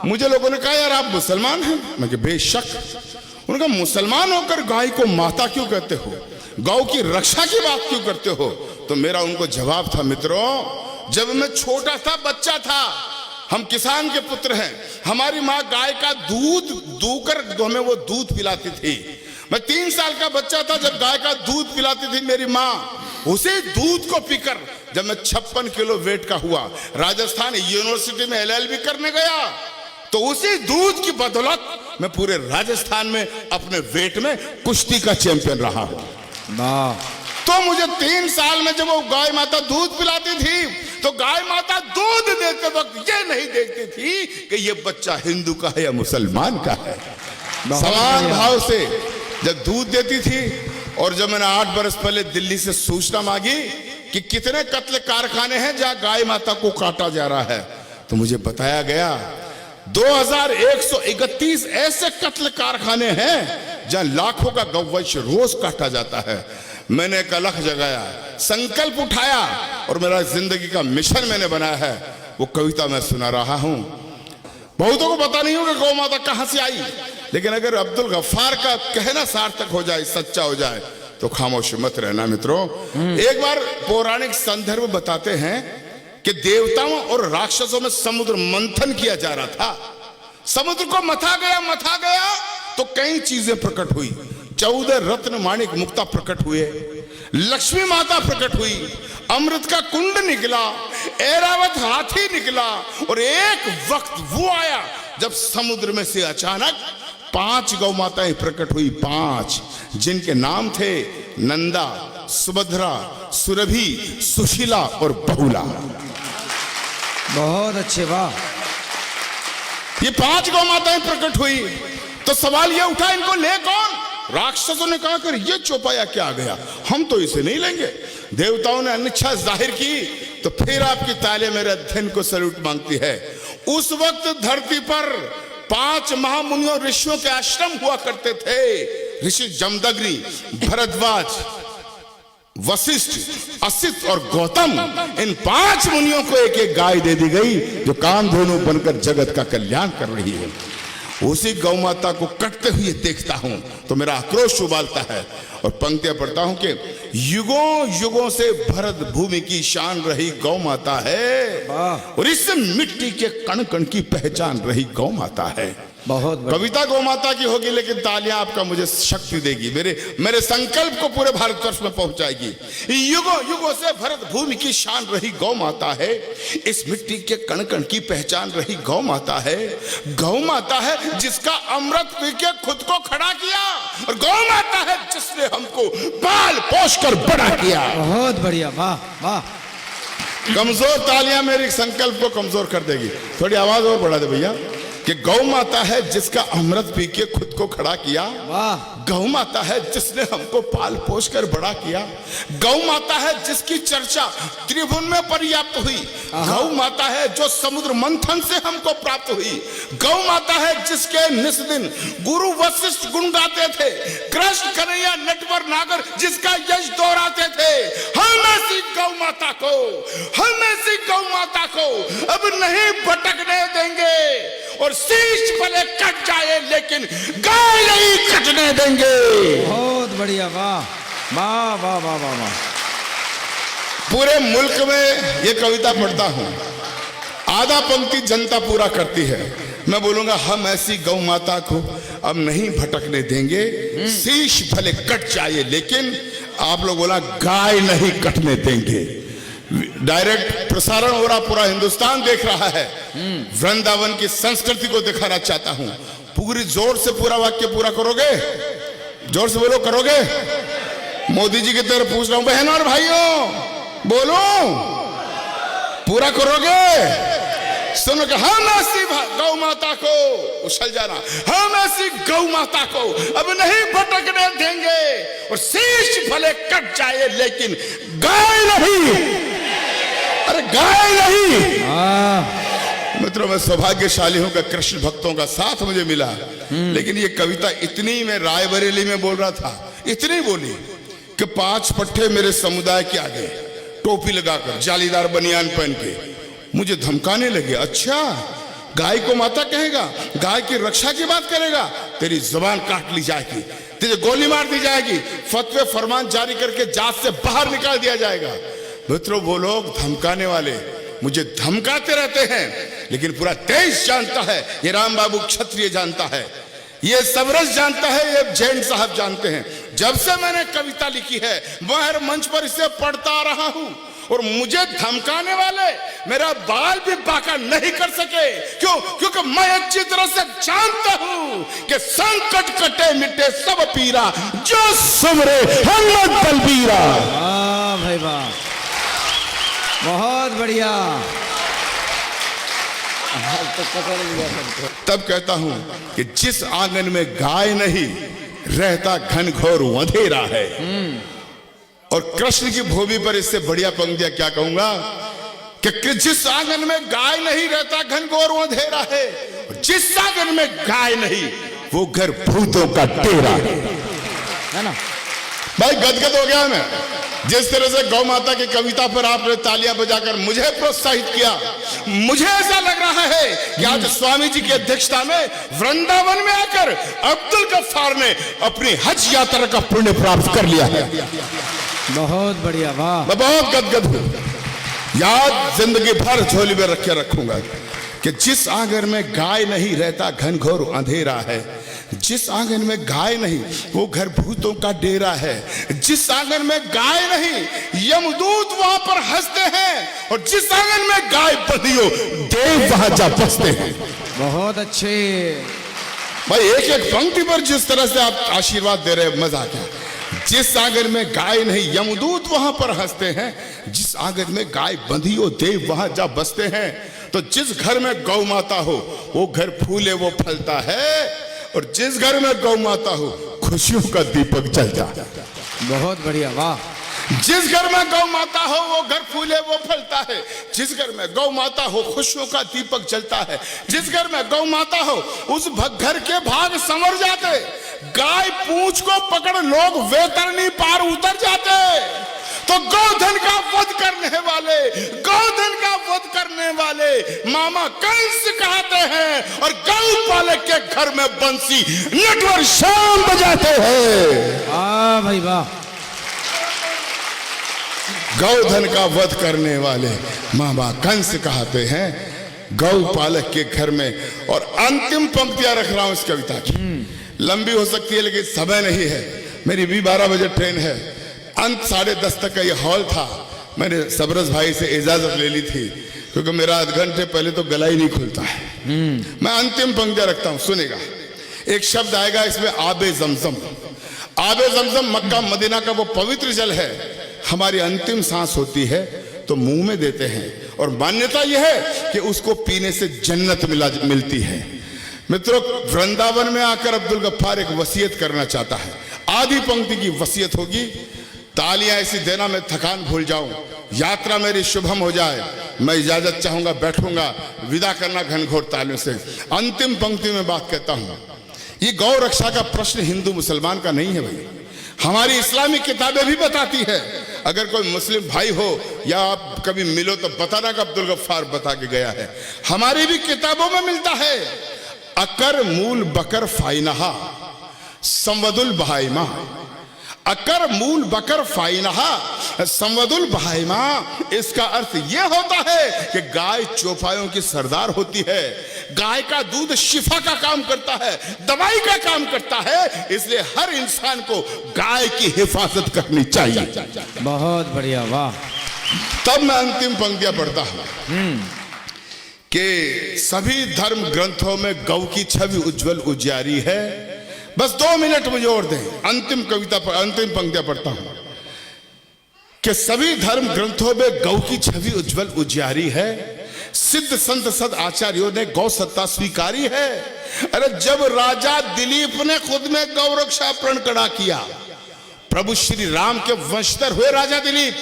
मुझे लोगों ने कहा यार आप मुसलमान हैं? मैं कहा बेशक। उन्होंने कहा मुसलमान होकर गाय को माता क्यों कहते हो, गौ की रक्षा की बात क्यों करते हो? तो मेरा उनको जवाब था, मित्रों जब मैं छोटा था, बच्चा था, हम किसान के पुत्र हैं, हमारी माँ गाय का दूध दूकर हमें वो दूध पिलाती थी। मैं 3 साल का बच्चा था जब गाय का दूध पिलाती थी मेरी माँ। उसी दूध को पीकर जब मैं 56 किलो वेट का हुआ, राजस्थान यूनिवर्सिटी में LLB करने गया, तो उसी दूध की बदौलत मैं पूरे राजस्थान में अपने वेट में कुश्ती का चैंपियन रहा हूं। तो मुझे 3 साल में जब वो गाय माता दूध पिलाती थी, तो गाय माता दूध देते वक्त ये नहीं देखती थी कि ये बच्चा हिंदू का है या मुसलमान का है। समान भाव से जब दूध देती थी, और जब मैंने 8 बरस पहले दिल्ली से सूचना मांगी कि कितने कत्ल कारखाने हैं जहां गाय माता को काटा जा रहा है, तो मुझे बताया गया 2131 ऐसे कत्ल कारखाने हैं जहां लाखों का गौवंश रोज काटा जाता है। मैंने एक अलख जगाया, संकल्प उठाया, और मेरा जिंदगी का मिशन मैंने बनाया है। वो कविता मैं सुना रहा हूं। बहुतों को पता नहीं होगा गौ माता कहां से आई, लेकिन अगर अब्दुल गफ्फार का कहना सार्थक हो जाए, सच्चा हो जाए, तो खामोश मत रहना मित्रों। एक बार पौराणिक संदर्भ बताते हैं कि देवताओं और राक्षसों में समुद्र मंथन किया जा रहा था। समुद्र को मथा गया तो कई चीजें प्रकट हुई। 14 रत्न माणिक मुक्ता प्रकट हुए, लक्ष्मी माता प्रकट हुई, अमृत का कुंड निकला, ऐरावत हाथी निकला, और एक वक्त वो आया जब समुद्र में से अचानक 5 गौ माताएं प्रकट हुई। 5 जिनके नाम थे नंदा, सुभद्रा, सुरभि, सुशीला और बहुला। बहुत अच्छे, वाह। ये 5 गौ माताएं प्रकट हुई, तो सवाल ये उठा इनको ले कौन? राक्षसों ने कहा कर ये चौपाया क्या आ गया, हम तो इसे नहीं लेंगे। देवताओं ने अनिच्छा जाहिर की, तो फिर आपकी तालियां मेरे अध्ययन को सैल्यूट मांगती है। उस वक्त धरती पर 5 महामुनियों ऋषियों के आश्रम हुआ करते थे। ऋषि जमदग्नि, भरद्वाज, वशिष्ठ, असित और गौतम, इन 5 मुनियों को एक एक गाय दे दी गई जो कामधेनु बनकर जगत का कल्याण कर रही है। उसी गौ माता को कटते हुए देखता हूं तो मेरा आक्रोश उबालता है, और पंक्तियां पढ़ता हूं कि युगों युगों से भरत भूमि की शान रही गौ माता है, और इस मिट्टी के कण कण की पहचान रही गौ माता है। बहुत कविता गौ माता की होगी, लेकिन तालियां आपका मुझे शक्ति देगी, मेरे संकल्प को पूरे भारतवर्ष में पहुंचाएगी। युगों युगों से भरत भूमि की शान रही गौ माता है, इस मिट्टी के कण कण की पहचान रही गौ माता है। गौ माता है जिसका अमृत पी के खुद को खड़ा किया, और गौ माता है जिसने हमको पाल पोष कर बड़ा किया। बहुत बढ़िया, वाह वाह। कमजोर तालियां मेरे संकल्प को कमजोर कर देगी। थोड़ी आवाज और बढ़ा दे भैया, कि गौ माता है जिसका अमृत पी के खुद को खड़ा किया। गौ माता है जिसने हमको पाल पोष कर बड़ा किया। गौ माता है जिसकी चर्चा त्रिभुवन में पर्याप्त हुई। गौ माता है जो समुद्र मंथन से हमको प्राप्त हुई। गौ माता है जिसके निस दिन गुरु वशिष्ठ गुण गाते थे। कृष्ण कन्हैया नटवर नागर जिसका यश दोहराते थे। हम ऐसी गौ माता को, हम ऐसी गौ माता को अब नहीं भटकने देंगे, और शीश भले कट जाए लेकिन गाय नहीं कटने देंगे। बहुत बढ़िया, वाह वाह वाह वाह वाह वाह। पूरे मुल्क में ये कविता पढ़ता हूं, आधा पंक्ति जनता पूरा करती है। मैं बोलूंगा हम ऐसी गौ माता को अब नहीं भटकने देंगे, शीश भले कट जाए लेकिन, आप लोग बोला गाय नहीं कटने देंगे। डायरेक्ट प्रसारण हो रहा, पूरा हिंदुस्तान देख रहा है। वृंदावन की संस्कृति को दिखाना चाहता हूं। पूरी जोर से पूरा वाक्य पूरा करोगे? जोर से बोलो, करोगे? मोदी जी की तरफ पूछ रहा हूं, बहनों और भाइयों बोलो, पूरा करोगे? सुनो कि हम ऐसी गौ माता को, उछल जाना, हम ऐसी गौ माता को अब नहीं भटकने देंगे, और शीश भले कट जाए लेकिन गाय नहीं। अरे गाय नहीं। मित्रों, मैं सौभाग्यशाली हूं कि कृष्ण भक्तों का साथ मुझे मिला। लेकिन ये कविता इतनी, मैं रायबरेली में बोल रहा था, इतनी बोली कि 5 पट्टे मेरे समुदाय के आगे टोपी लगाकर, जालीदार बनियान पहन के मुझे धमकाने लगे। अच्छा, गाय को माता कहेगा, गाय की रक्षा की बात करेगा, तेरी जुबान काट ली जाएगी, तुझे गोली मार दी जाएगी, फतवे फरमान जारी करके जात से बाहर निकाल दिया जाएगा। मित्रों, वो लोग धमकाने वाले मुझे धमकाते रहते हैं, लेकिन पूरा देश जानता है, ये राम बाबू क्षत्रिय जानता है, ये सबरस जानता है, ये जैन साहब जानते हैं। जब से मैंने कविता लिखी है मैं हर मंच पर इसे पढ़ता आ रहा हूं, और मुझे धमकाने वाले मेरा बाल भी बाका नहीं कर सके। क्यों? क्योंकि मैं अच्छी तरह से जानता हूं कि संकट कटे मिटे सब पीरा, जो सुमरे हिम्मत बलबीरा। वाह भाई वाह, बहुत बढ़िया। तो पकड़ लिया सबको। तब कहता हूं कि जिस आंगन में गाय नहीं रहता घनघोर अंधेरा है। और कृष्ण की भूमि पर इससे बढ़िया पंक्तियां क्या कहूंगा कि जिस आंगन में गाय नहीं रहता घनघोर अंधेरा है, और जिस आंगन में गाय नहीं वो घर भूतों का डेरा है ना। भाई गदगद हो गया मैं, जिस तरह से गौ माता की कविता पर आपने तालियां बजाकर मुझे प्रोत्साहित किया। मुझे ऐसा लग रहा है कि आज स्वामी जी की अध्यक्षता में वृंदावन में आकर अब्दुल गफ्फार ने अपनी हज यात्रा का पुण्य प्राप्त कर लिया है। बहुत बढ़िया, वाह। मैं बहुत गदगद हूं, याद जिंदगी भर झोली में रखे रखूंगा कि जिस आंगन में गाय नहीं रहता घनघोर अंधेरा है, जिस आंगन में गाय नहीं वो घर भूतों का डेरा है, जिस आंगन में गाय नहीं यमदूत वहां पर हंसते हैं, और जिस आंगन में गाय बंधी हो देव वहां जा बसते हैं। बहुत अच्छे भाई, एक एक पंक्ति पर जिस तरह से आप आशीर्वाद दे रहे हैं, मजा आ गया। जिस आंगन में गाय नहीं यमदूत वहां पर हंसते हैं, जिस आंगन में गाय बंधी हो देव वहां जा बसते हैं। तो जिस घर में गौ माता हो वो घर फूले वो फलता है, और जिस घर में गौ माता हो खुशियों का दीपक जलता है। बहुत बढ़िया, वाह। जिस घर में गौ माता हो वो घर फूले वो फलता है, जिस घर में गौ माता हो खुशियों का दीपक जलता है, जिस घर में गौ माता हो उस घर के भाग संवर जाते, गाय पूंछ को पकड़ लोग वेतरनी पार उतर जाते। तो गौधन का वध करने वाले, गौधन का वध करने वाले मामा कंस कहते हैं, और गौ पालक के घर में बंसी नटवर शाम बजाते हैं। वाह भाई वाह। गौधन का वध करने वाले मामा कंस कहते हैं गौ पालक के घर में। और अंतिम पंक्तियां रख रहा हूं इस कविता की, लंबी हो सकती है लेकिन समय नहीं है, मेरी भी 12 बजे ट्रेन है। अंत 10:30 तक का ये हॉल था। मैंने सबरस भाई से इजाजत ले ली थी, क्योंकि मेरा आध घंटे पहले तो गला ही नहीं खुलता है। मैं अंतिम पंक्तियां रखता हूं, सुनेगा। एक शब्द आएगा इसमें, आबे जमजम। आबे जमजम मक्का मदीना का वो पवित्र जल है। हमारी अंतिम सांस होती है तो मुंह में देते हैं, और मान्यता यह है कि उसको पीने से जन्नत मिलती है। मित्रों, वृंदावन में आकर अब्दुल गफ्फार एक वसीयत करना चाहता है। आधी पंक्ति की वसीयत होगी, तालियां ऐसी देना मैं थकान भूल जाऊं, यात्रा मेरी शुभम हो जाए। मैं इजाजत चाहूंगा, बैठूंगा, विदा करना घनघोर तालियों से। अंतिम पंक्ति में बात कहता हूं, ये गौ रक्षा का प्रश्न हिंदू मुसलमान का नहीं है भाई, हमारी इस्लामी किताबें भी बताती है। अगर कोई मुस्लिम भाई हो या आप कभी मिलो तो बताना कि अब्दुल गफ्फार बता के गया है। हमारी भी किताबों में मिलता है, अकर मूल बकर फाइनहा संवदुल बहाइमा। अकर मूल बकर फाइनहा संवदुल बहाइमा, इसका अर्थ यह होता है कि गाय चौपायों की सरदार होती है। गाय का दूध शिफा का काम करता है, दवाई का काम करता है, इसलिए हर इंसान को गाय की हिफाजत करनी चाहिए। बहुत बढ़िया, वाह। तब मैं अंतिम पंक्तियां पढ़ता हूं कि सभी धर्म ग्रंथों में गौ की छवि उज्जवल उजियारी है। बस 2 मिनट मुझे और दें, अंतिम कविता पर अंतिम पंक्तियां पढ़ता हूं कि सभी धर्म ग्रंथों में गौ की छवि उज्जवल उजियारी है। सिद्ध संत सद आचार्यों ने गौ सत्ता स्वीकारी है। अरे जब राजा दिलीप ने खुद में गौ रक्षा प्रण खड़ा किया, प्रभु श्री राम के वंशधर हुए राजा दिलीप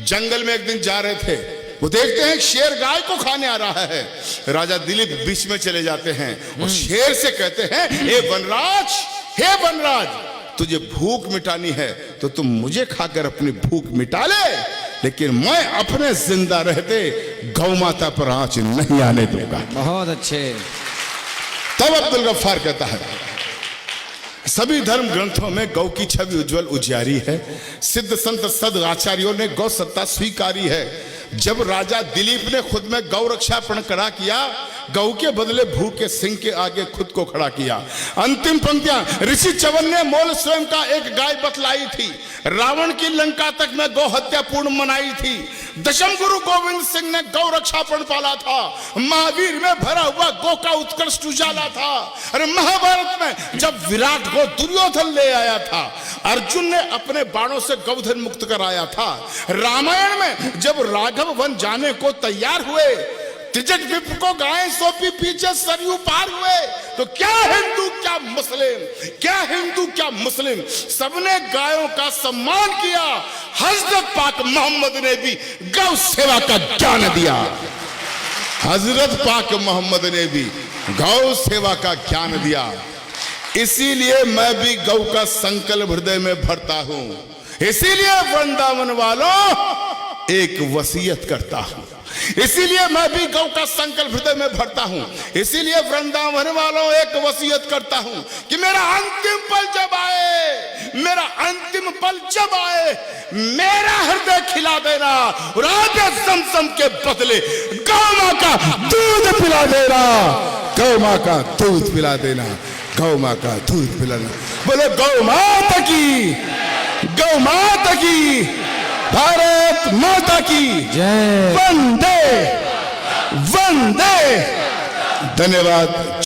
जंगल में एक दिन जा रहे थे, वो देखते हैं शेर गाय को खाने आ रहा है। राजा दिलीप बीच में चले जाते हैं और शेर से कहते हैं, हे वनराज, हे वनराज, तुझे भूख मिटानी है तो तुम मुझे खाकर अपनी भूख मिटा ले, लेकिन मैं अपने जिंदा रहते गौ माता पर आंच नहीं आने दूंगा। बहुत अच्छे। तब अब्दुल गफ्फार कहता है, सभी धर्म ग्रंथों में गौ की छवि उज्जवल उजियारी है। सिद्ध संत सद आचार्यों ने गौ सत्ता स्वीकारी है। जब राजा दिलीप ने खुद में गौ रक्षा प्रण खड़ा किया, गौ के बदले भूख के सिंह के आगे खुद को खड़ा किया। अंतिम पंक्तियां ऋषि चवन ने मोल स्वयं का एक गाय बतलाई थी। रावण की लंका तक में गौ हत्या पूर्ण मनाई थी। दशम गुरु गोविंद सिंह ने गौ रक्षा प्रण पाला था। महावीर में भरा हुआ गौ का उत्कृष्ट उजाला था। अरे महाभारत में जब विराट को दुर्योधन ले आया था, अर्जुन ने अपने बाणों से गौधन मुक्त कराया था। रामायण में जब राघव वन जाने को तैयार हुए, त्रिजट विप्र को गाय सौंपी, पीछे सरयू पार हुए, तो क्या हिंदू क्या मुस्लिम, क्या हिंदू क्या मुस्लिम, सबने गायों का सम्मान किया। हजरत पाक मोहम्मद ने भी गौ सेवा का ज्ञान दिया। हजरत पाक मोहम्मद ने भी गौ सेवा का ज्ञान दिया। इसीलिए मैं भी गौ का संकल्प हृदय में भरता हूं। इसीलिए वृंदावन वालों एक वसीयत करता हूं। इसीलिए मैं भी गौ का संकल्प हृदय में भरता हूं। इसीलिए वृंदावन वालों एक वसीयत करता हूं कि मेरा अंतिम पल जब आए, मेरा अंतिम पल जब आए, मेरा हृदय खिला देना और आगे समसम के बदले गौ मां का दूध पिला देना। गौ मां का दूध पिला देना। गौ मां का दूध पिलाना। बोले गौ माता की, गौ माता की, भारत माता की जय। वंदे वंदे। धन्यवाद।